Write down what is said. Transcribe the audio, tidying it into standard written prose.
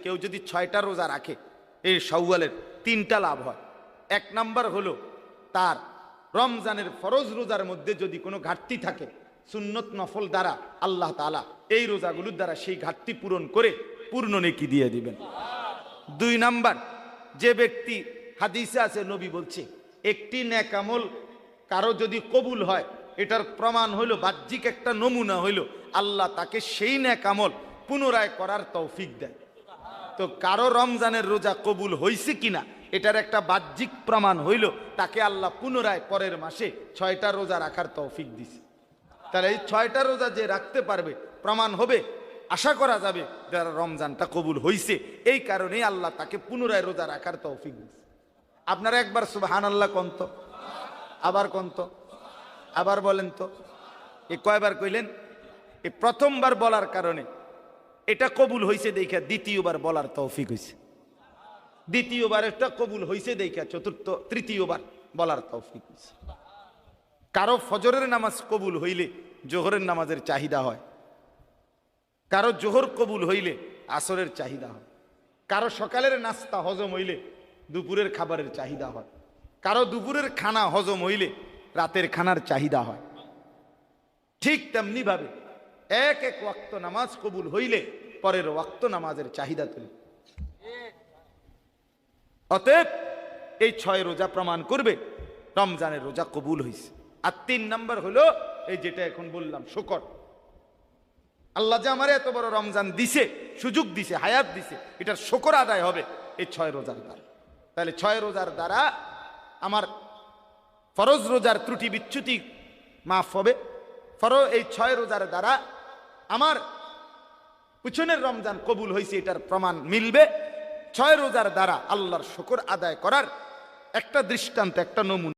কেউ যদি 6টা রোজা রাখে এই শাওয়ালের 3টা লাভ হয়। 1 নাম্বার হলো তার রমজানের ফরজ রোজার মধ্যে যদি কোনো ঘাটতি থাকে সুন্নত নফল দ্বারা আল্লাহ তাআলা এই রোজাগুলোর দ্বারা সেই ঘাটতি পূরণ করে পূর্ণ নেকি দিয়ে দিবেন। 2 নাম্বার, যে ব্যক্তি হাদিসে আছে নবী বলছে একটি নেক আমল কারো যদি কবুল হয় এটার প্রমাণ হইল বাহ্যিক একটা নমুনা হইল আল্লাহ তাকে সেই নেক আমল পুনরায় করার তৌফিক দেয়। তো কারো রমজানের রোজা কবুল হয়েছে কিনা এটার একটা বাহ্যিক প্রমাণ হইল তাকে আল্লাহ পুনরায় পরের মাসে 6টা রোজা রাখার তৌফিক দিছে। তাহলে এই 6টা রোজা যে রাখতে পারবে প্রমাণ হবে, আশা করা যাবে যারা রমজানটা কবুল হয়েছে, এই কারণেই আল্লাহ তাকে পুনরায় রোজা রাখার তৌফিক দিছে। আপনারা একবার সুবহানাল্লাহ কন্ত, আবার কন্ত, আবার বলেন তো। এ কয়বার কইলেন? এই প্রথমবার বলার কারণে এটা কবুল হয়েছে দেখা দ্বিতীয়বার বলার তৌফিক হয়েছে, দ্বিতীয়বার এটা কবুল হয়েছে দেখা তৃতীয়বার বলার তৌফিক হয়েছে। কারো ফজরের নামাজ কবুল হইলে জোহরের নামাজের চাহিদা হয়, কারো জোহর কবুল হইলে আসরের চাহিদা হয়, কারো সকালের নাস্তা হজম হইলে দুপুরের খাবারের চাহিদা হয়, কারো দুপুরের খানা হজম হইলে রাতের খানার চাহিদা হয়। ঠিক তেমনি ভাবে এক এক ওয়াক্ত নামাজ কবুল হইলে পরের ওয়াক্ত নামাজের চাহিদা তুলে। অতএব এই 6 রোজা প্রমাণ করবে রমজানের রোজা কবুল হয়েছে। আর 3 নাম্বার হলো এই যেটা এখন বললাম, শুকর। আল্লাহ যে আমার এত বড় রমজান দিছে, সুযোগ দিছে, হায়াত দিছে, এটার শুকর আদায় হবে এই 6 রোজার দ্বারা। তাহলে 6 রোজার দ্বারা আমার ফরজ রোজার ত্রুটি বিচ্যুতি মাফ হবে। এই 6 রোজার দ্বারা আমার পিছনের রমজান কবুল হয়েছে এটার প্রমাণ মিলবে। 6 রোজার দ্বারা আল্লাহর শুকর আদায় করার একটা দৃষ্টান্ত, একটা নমুনা।